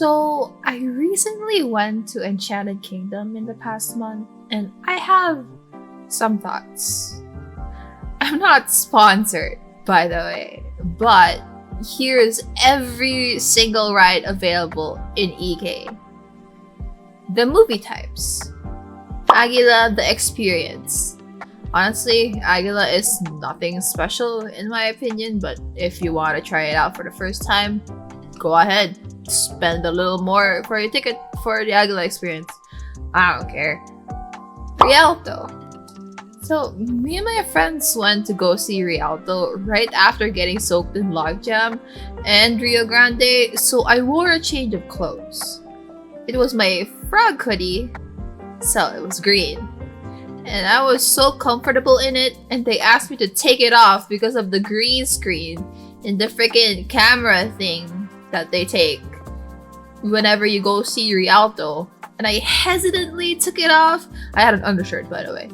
So, I recently went to Enchanted Kingdom in the past month, and I have some thoughts. I'm not sponsored, by the way, but here's every single ride available in EK. The movie types. Aguila, the experience. Honestly, Aguila is nothing special in my opinion, but if you want to try it out for the first time, go ahead. Spend a little more for your ticket for the Aguila experience. I don't care. Rialto. So, me and my friends went to go see Rialto right after getting soaked in logjam and Rio Grande, so I wore a change of clothes. It was my frog hoodie, so it was green. And I was so comfortable in it, and they asked me to take it off because of the green screen in the freaking camera thing that they take whenever you go see Rialto. And I hesitantly took it off. I had an undershirt, by the way.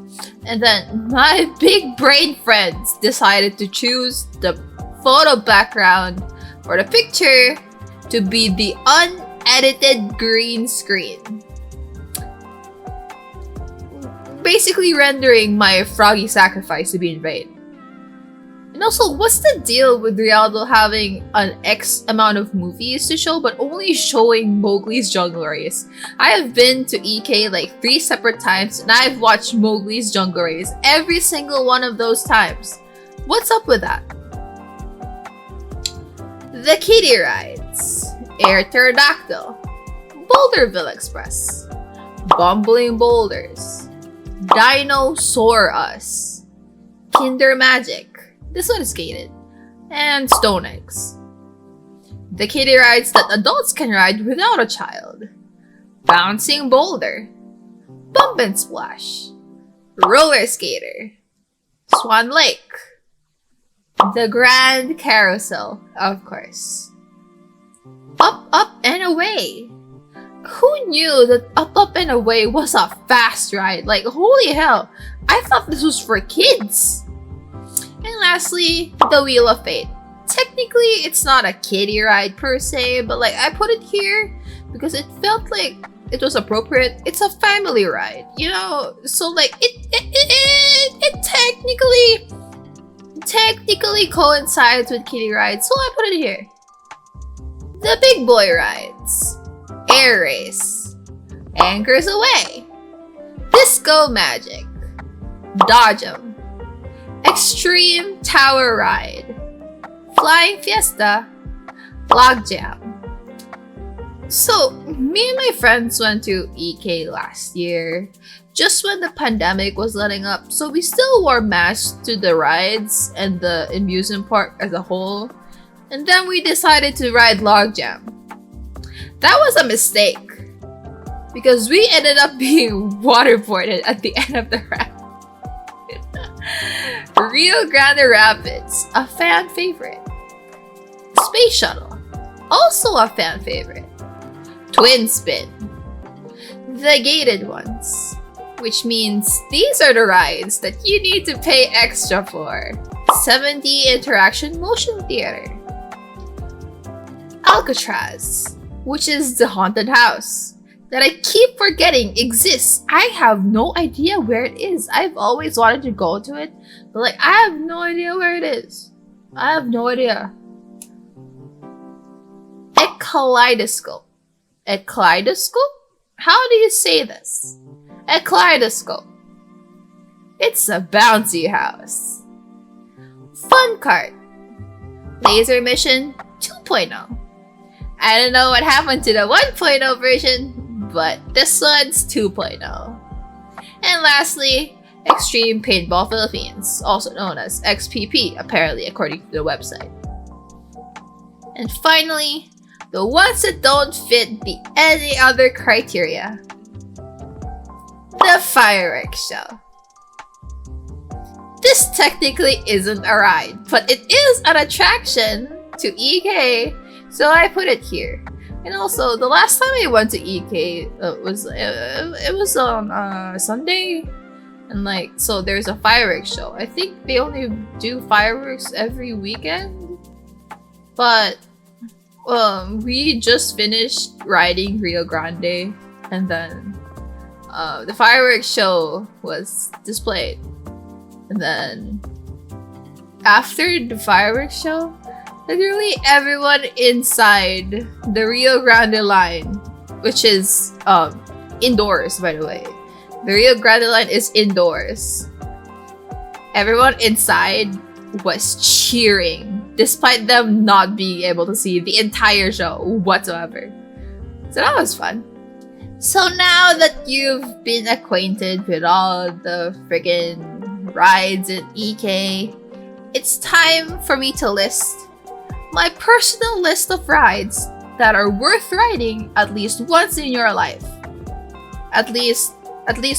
And then my big brain friends decided to choose the photo background for the picture to be the unedited green screen. Basically rendering my froggy sacrifice to be in vain. And also, what's the deal with Rialto having an X amount of movies to show but only showing Mowgli's Jungle Race? I have been to EK like 3 separate times and I've watched Mowgli's Jungle Race every single one of those times. What's up with that? The kiddie rides. Air Pterodactyl. Boulderville Express. Bumbling Boulders. Dinosaur Us. Kinder Magic. This one is gated. And Stone Eggs. The kiddie rides that adults can ride without a child. Bouncing Boulder. Bump and Splash. Roller Skater. Swan Lake. The Grand Carousel, of course. Up, Up, and Away. Who knew that Up, Up, and Away was a fast ride? Like, holy hell. I thought this was for kids. And lastly, the Wheel of Fate. Technically, it's not a kiddie ride per se, but like I put it here because it felt like it was appropriate. It's a family ride, you know? So like it technically coincides with kiddie rides, so I put it here. The big boy rides. Air Race. Anchors Away. Disco Magic. Dodge 'em. Extreme Tower Ride. Flying Fiesta. Logjam. So, me and my friends went to EK last year, just when the pandemic was letting up, so we still wore masks to the rides and the amusement park as a whole, and then we decided to ride Logjam. That was a mistake, because we ended up being waterboarded at the end of the ride. Rio Grande Rapids, a fan favorite. Space Shuttle, also a fan favorite. Twin Spin. The gated ones, which means these are the rides that you need to pay extra for. 7D Interaction Motion Theater. Alcatraz, which is the haunted house that I keep forgetting exists. I have no idea where it is. I've always wanted to go to it, but like I have no idea where it is. I have no idea. A kaleidoscope. A kaleidoscope? How do you say this? A kaleidoscope. It's a bouncy house. Fun cart. Laser Mission 2.0. I don't know what happened to the 1.0 version, but this one's 2.0. And lastly, Extreme Paintball Philippines, also known as XPP, apparently according to the website. And finally, the ones that don't fit the any other criteria. The fireworks show. This technically isn't a ride, but it is an attraction to EK, so I put it here. And also, the last time I went to EK was on Sunday, and like so there's a fireworks show. I think they only do fireworks every weekend, but We just finished riding Rio Grande, and then the fireworks show was displayed. And then after the fireworks show, literally everyone inside the Rio Grande line, which is indoors, by the way. The Rio Grande line is indoors. Everyone inside was cheering, despite them not being able to see the entire show whatsoever. So that was fun. So now that you've been acquainted with all the friggin' rides in EK, it's time for me to list my personal list of rides that are worth riding at least once in your life. At least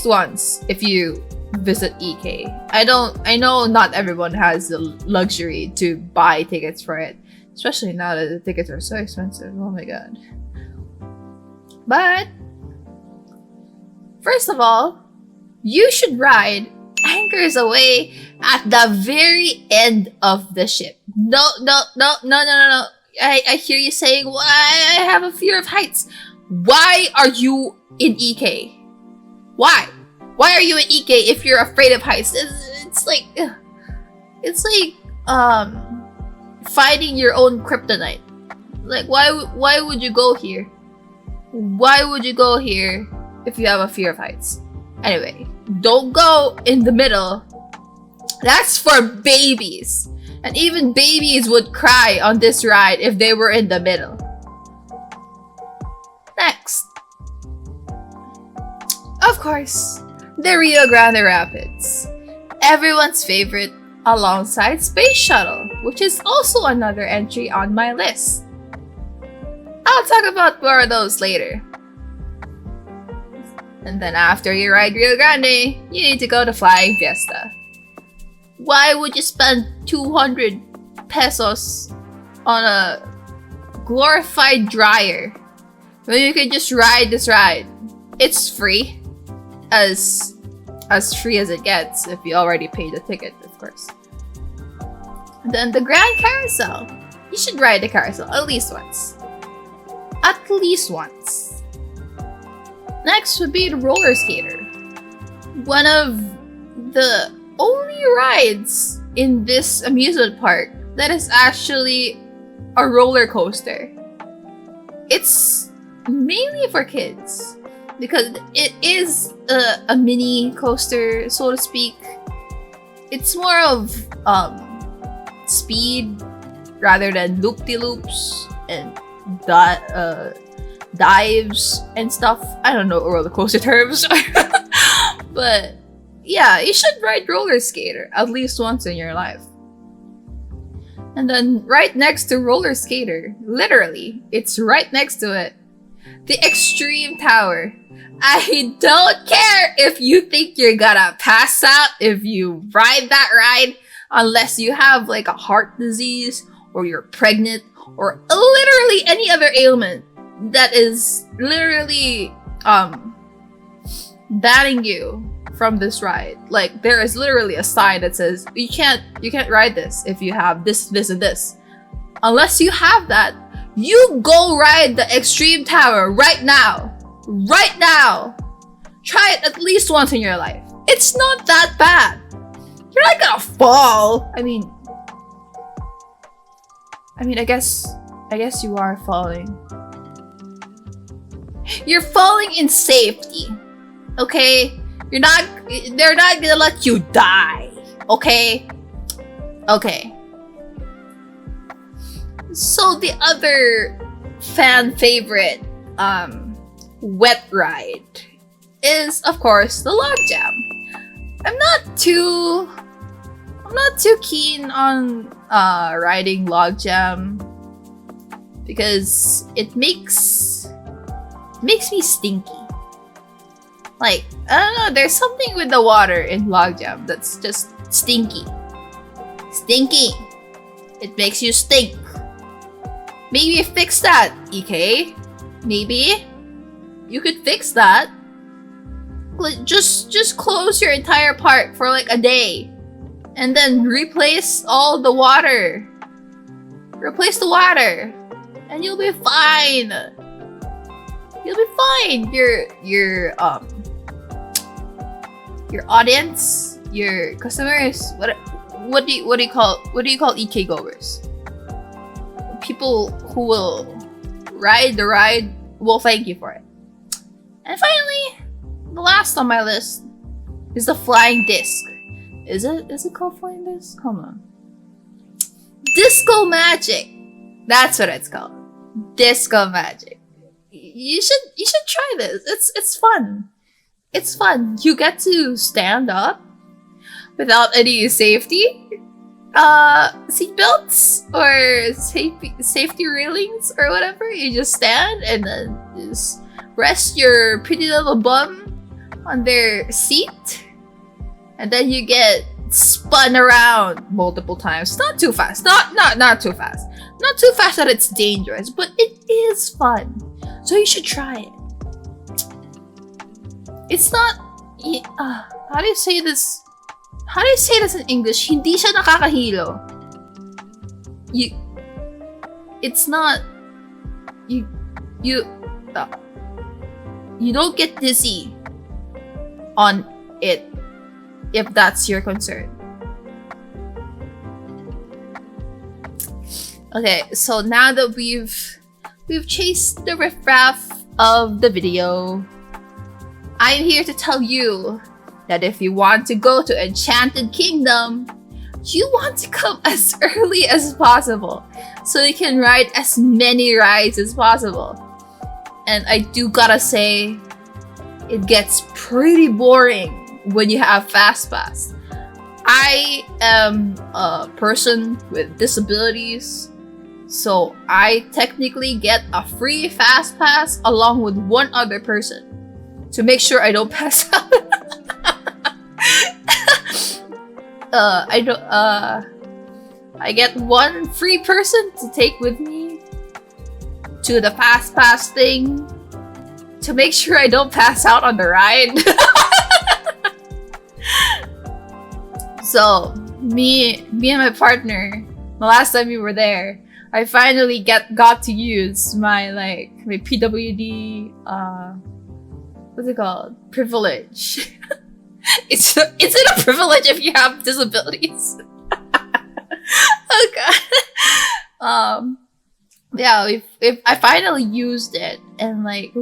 once if you visit EK. I know not everyone has the luxury to buy tickets for it, especially now that the tickets are so expensive. Oh my god. But first of all, you should ride Anchors Away at the very end of the ship. No. I hear you saying, "Why I have a fear of heights." Why are you in EK? Why? Why are you in EK if you're afraid of heights? It's like fighting your own kryptonite. Like why would you go here? Why would you go here if you have a fear of heights? Anyway, don't go in the middle. That's for babies. And even babies would cry on this ride if they were in the middle. Next. Of course, the Rio Grande Rapids. Everyone's favorite alongside Space Shuttle, which is also another entry on my list. I'll talk about more of those later. And then after you ride Rio Grande, you need to go to Flying Fiesta. Why would you spend 200 pesos on a glorified dryer when you can just ride this ride? It's free. As free as it gets if you already paid the ticket, of course. And then the Grand Carousel. You should ride the carousel at least once. At least once. Next would be the roller skater. One of the only rides in this amusement park that is actually a roller coaster. It's mainly for kids because it is a mini coaster, so to speak. It's more of speed rather than loop-de-loops and dives and stuff. I don't know roller coaster terms. But yeah, you should ride roller skater at least once in your life. And then right next to roller skater, literally, it's right next to it, the Extreme Tower. I don't care if you think you're gonna pass out if you ride that ride, unless you have like a heart disease or you're pregnant or literally any other ailment that is literally banning you from this ride. Like there is literally a sign that says you can't ride this if you have this and this. Unless you have that, you go ride the Extreme Tower right now. Right now. Try it at least once in your life. It's not that bad. You're not gonna fall. I mean, I guess you are falling. You're falling in safety. Okay? They're not gonna let you die. Okay? Okay. So the other fan favorite wet ride is of course the log jam. I'm not too keen on riding log jam because it makes me stinky. Like, I don't know, there's something with the water in log jam that's just stinky. Stinky. It makes you stink. Maybe fix that, EK. Maybe you could fix that. Like, just close your entire park for like a day, and then replace all the water. Replace the water. and you'll be fine. You'll be fine. Your audience, your customers, what do you call EK goers? People who will ride the ride will thank you for it. And finally, the last on my list is the flying disc. Is it called flying disc? Hold on. Disco magic. That's what it's called. Disco magic. You should try this. It's fun. It's fun. You get to stand up without any safety seatbelts or safety railings or whatever. You just stand and then just rest your pretty little bum on their seat, and then you get spun around multiple times. Not too fast. Not too fast. Not too fast that it's dangerous, but it is fun. So you should try it. It's not. How do you say this? How do you say this in English? Hindi siya nakakahilo. It's not. You don't get dizzy on it, if that's your concern. Okay, so now that we've chased the riffraff of the video, I'm here to tell you that if you want to go to Enchanted Kingdom, you want to come as early as possible so you can ride as many rides as possible. And I do gotta say, it gets pretty boring when you have Fast Pass. I am a person with disabilities, so I technically get a free Fast Pass along with one other person to make sure I don't pass out. I get one free person to take with me to the Fast Pass thing to make sure I don't pass out on the ride. So me and my partner, the last time we were there, I finally got to use my PWD what's it called? Privilege. Is it a privilege if you have disabilities? Oh god. Yeah, I finally used it, and we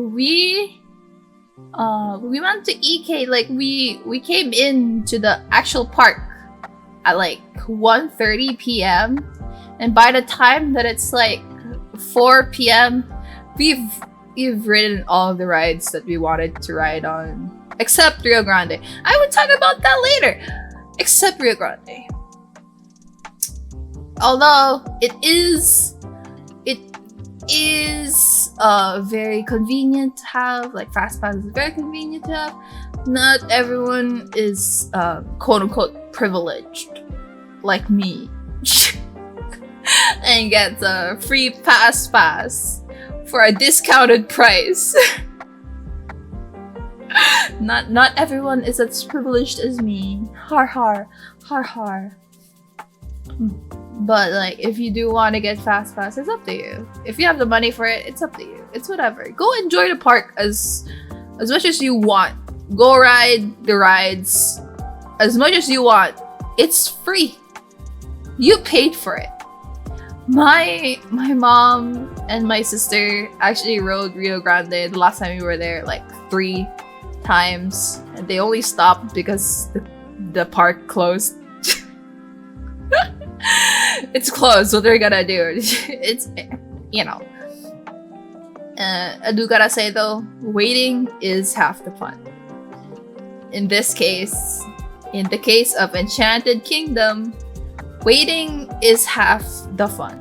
went to EK. We came into the actual park at 1:30 p.m. and by the time that it's 4 p.m. we've ridden all the rides that we wanted to ride on, except Rio Grande. I would talk about that later. Except Rio Grande. Although it is very convenient to have, Fast Pass is very convenient to have. Not everyone is quote unquote privileged like me and gets a free Fast Pass for a discounted price. Not everyone is as privileged as me. Har har har har. But if you do want to get Fast Pass, it's up to you. If you have the money for it, it's up to you. It's whatever. Go enjoy the park as much as you want. Go ride the rides as much as you want. It's free. You paid for it. My mom and my sister actually rode Rio Grande the last time we were there 3 times, and they only stopped because the park closed. It's closed. What they're gonna do? It's I do gotta say though, waiting is half the fun. In this case, in the case of Enchanted Kingdom, waiting is half the fun.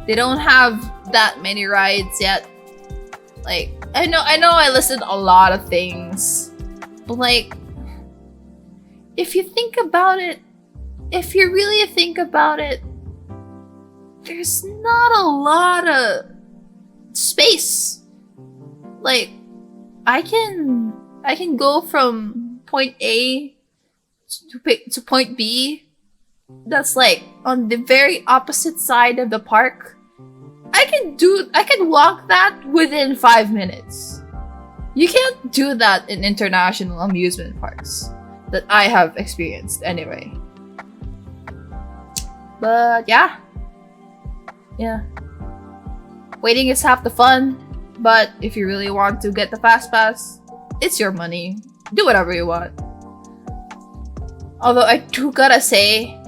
They don't have that many rides yet. I know I listed a lot of things, but if you think about it, if you really think about it, there's not a lot of space. I can go from point A to point B. That's on the very opposite side of the park, I can walk that within 5 minutes. You can't do that in international amusement parks that I have experienced anyway. But yeah. Waiting is half the fun, but if you really want to get the fast pass, it's your money. Do whatever you want. Although I do gotta say,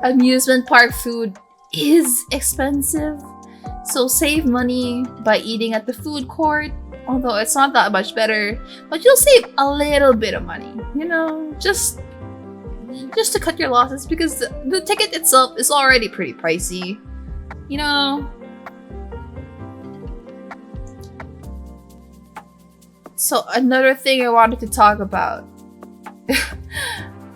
amusement park food is expensive, so save money by eating at the food court. Although it's not that much better, but you'll save a little bit of money, you know, just to cut your losses, because the ticket itself is already pretty pricey, you know. So another thing I wanted to talk about,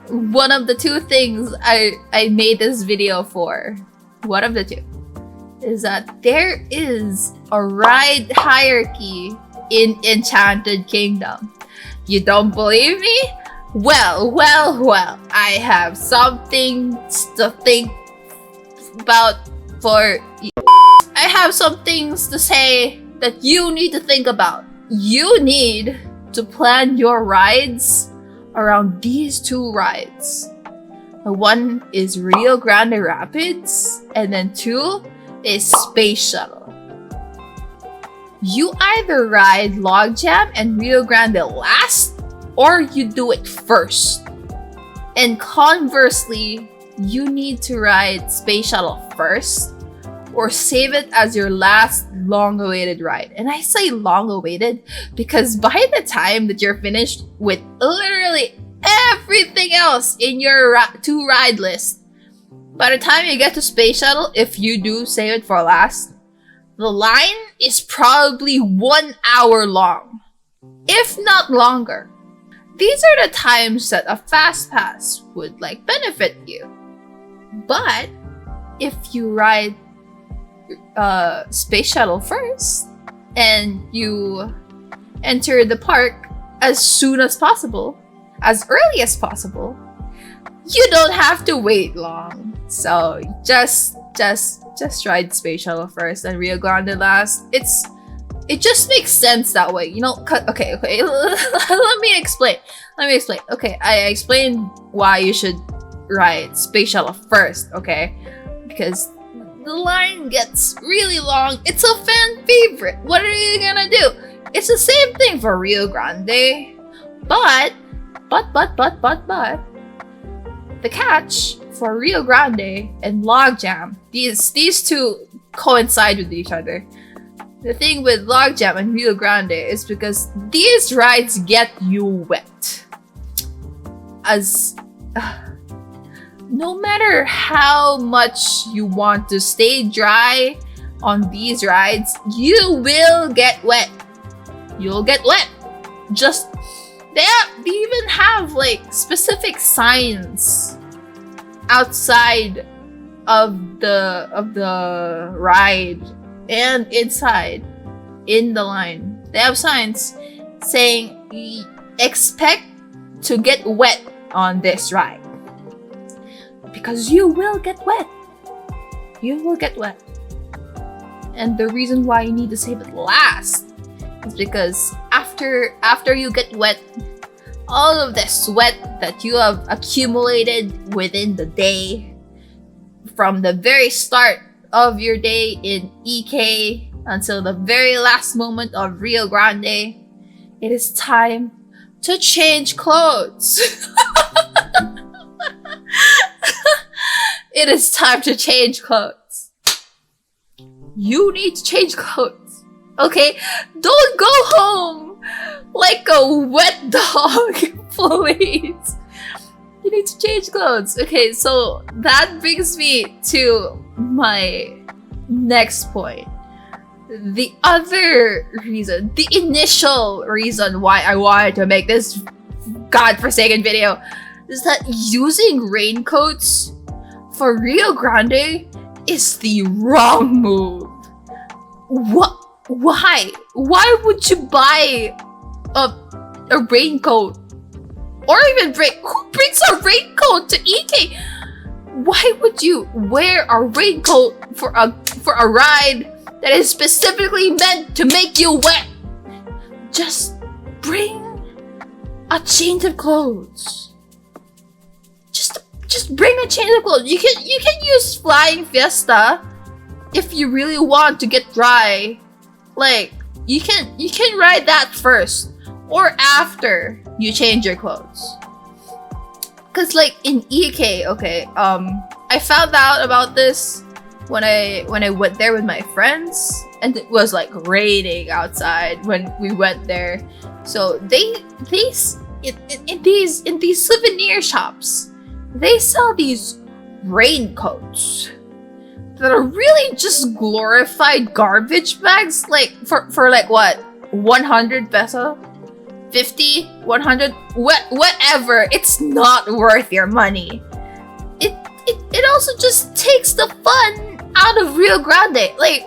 one of the two things I made this video for, one of the two, is that there is a ride hierarchy in Enchanted Kingdom. You don't believe me? Well, I have something to think about for you. I have some things to say that you need to think about. You need to plan your rides around these two rides. One is Rio Grande Rapids, and then two is Space Shuttle. You either ride Logjam and Rio Grande last, or you do it first. And conversely, you need to ride Space Shuttle first, or save it as your last long-awaited ride. And I say long-awaited because by the time that you're finished with literally everything else in your to-ride list, by the time you get to Space Shuttle, if you do save it for last, the line is probably 1 hour long, if not longer. These are the times that a fast pass would benefit you. But if you ride Space Shuttle first and you enter the park as soon as possible, as early as possible, you don't have to wait long. So just ride Space Shuttle first and Rio Grande last. It just makes sense that way, you know. Okay. Let me explain. Okay, I explained why you should ride Space Shuttle first. Okay, because the line gets really long. It's a fan favorite. What are you gonna do? It's the same thing for Rio Grande, but the catch for Rio Grande and Logjam, these two coincide with each other. The thing with Logjam and Rio Grande is because these rides get you wet. No matter how much you want to stay dry on these rides, you will get wet. You'll get wet. They even have specific signs outside of the ride and inside in the line. They have signs saying expect to get wet on this ride, because you will get wet. You will get wet. And the reason why you need to save it last is because after you get wet, all of the sweat that you have accumulated within the day, from the very start of your day in EK until the very last moment of Rio Grande, it is time to change clothes. It is time to change clothes. You need to change clothes. Okay? Don't go home like a wet dog, please. You need to change clothes. Okay, so that brings me to my next point. The other reason, the initial reason why I wanted to make this godforsaken video is that using raincoats for Rio Grande is the wrong move. What? Why? Why would you buy a raincoat? Or even who brings a raincoat to EK? Why would you wear a raincoat for a ride that is specifically meant to make you wet. Just bring a change of clothes. Just bring a change of clothes. You can use Flying Fiesta if you really want to get dry. Like, you can ride that first or after you change your clothes. Cause like in EK, okay, I found out about this when I went there with my friends, and it was like raining outside when we went there. So in these souvenir shops, they sell these raincoats that are really just glorified garbage bags, like for like what, 100 peso, 50, 100, whatever. It's not worth your money. It also just takes the fun out of Rio Grande. Like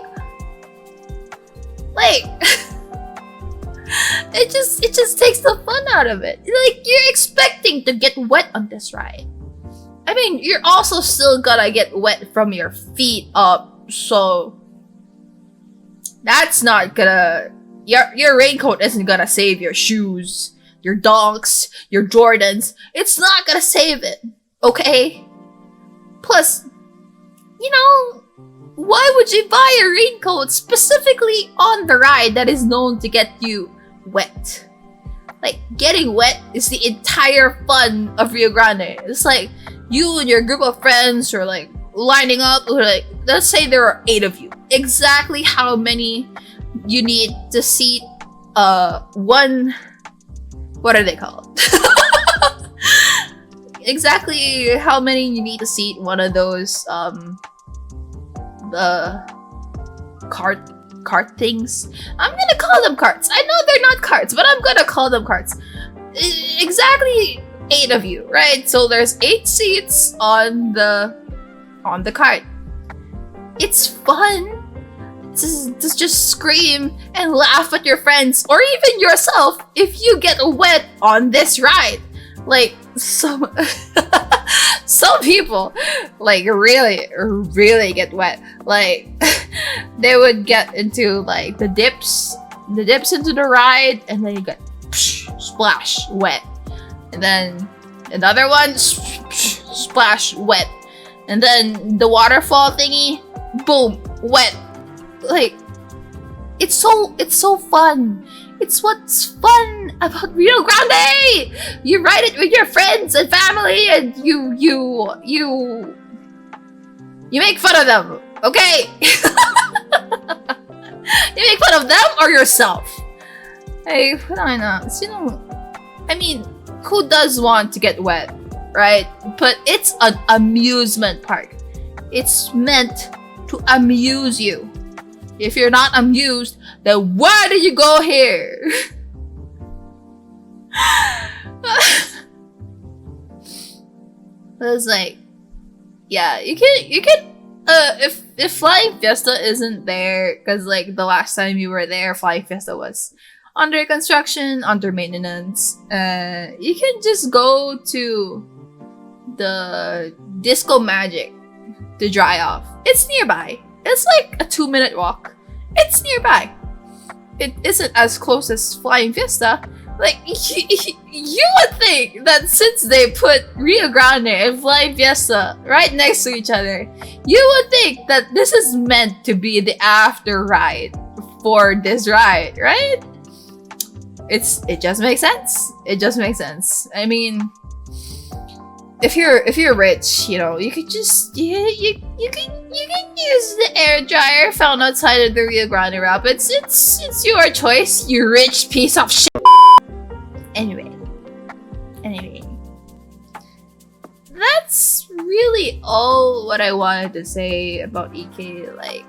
it just takes the fun out of it. Like, you're expecting to get wet on this ride. I mean, you're also still gonna get wet from your feet up, so that's not gonna... Your raincoat isn't gonna save your shoes, your donks, your Jordans. It's not gonna save it, okay? Plus, you know, why would you buy a raincoat specifically on the ride that is known to get you wet? Like, getting wet is the entire fun of Rio Grande. It's like you and your group of friends are like lining up, or like, let's say there are 8 of you. Exactly how many you need to seat one... What are they called? Exactly how many you need to seat one of those the cart things. I'm gonna call them carts. I know they're not carts, but I'm gonna call them carts. Exactly 8 of you, right? So there's 8 seats on the cart. It's fun to just scream and laugh at your friends, or even yourself, if you get wet on this ride. Like, some people like really get wet. Like, they would get into like the dips into the ride, and then you get splash wet, and then another one splash wet, and then the waterfall thingy, boom, wet. Like, it's so fun. It's what's fun about Rio Grande. You ride it with your friends and family, and you make fun of them, okay? You make fun of them or yourself. Hey, I mean, who does want to get wet, right? But it's an amusement park. It's meant to amuse you. If you're not amused, then why do you go here? It's like, yeah, you can if Flying Fiesta isn't there, because like the last time you were there, Flying Fiesta was under construction, under maintenance, you can just go to the Disco Magic to dry off. It's nearby. It's like a 2-minute walk. It's nearby. It isn't as close as Flying Fiesta. Like, you would think that since they put Rio Grande and Flying Fiesta right next to each other, you would think that this is meant to be the after ride for this ride, right? It just makes sense. It just makes sense. I mean, if you're rich, you know, you could just you can use the air dryer found outside of the Rio Grande Rapids. It's your choice, you rich piece of shit. Anyway, that's really all what I wanted to say about EK. Like,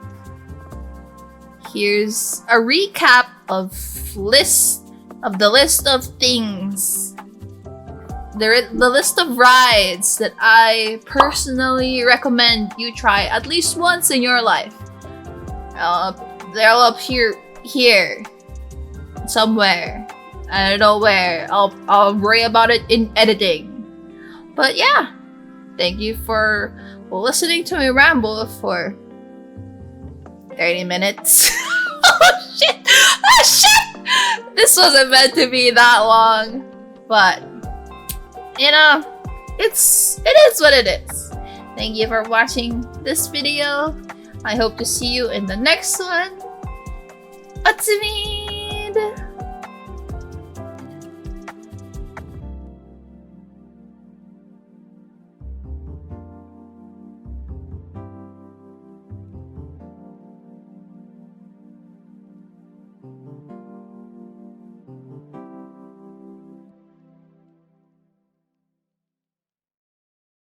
here's a recap of the list of things. The list of rides that I personally recommend you try at least once in your life. They're all up here somewhere. I don't know where. I'll worry about it in editing. But yeah, thank you for listening to me ramble for 30 minutes. Oh shit! Oh shit! This wasn't meant to be that long. But, you know, it is what it is. Thank you for watching this video. I hope to see you in the next one. Ganymede!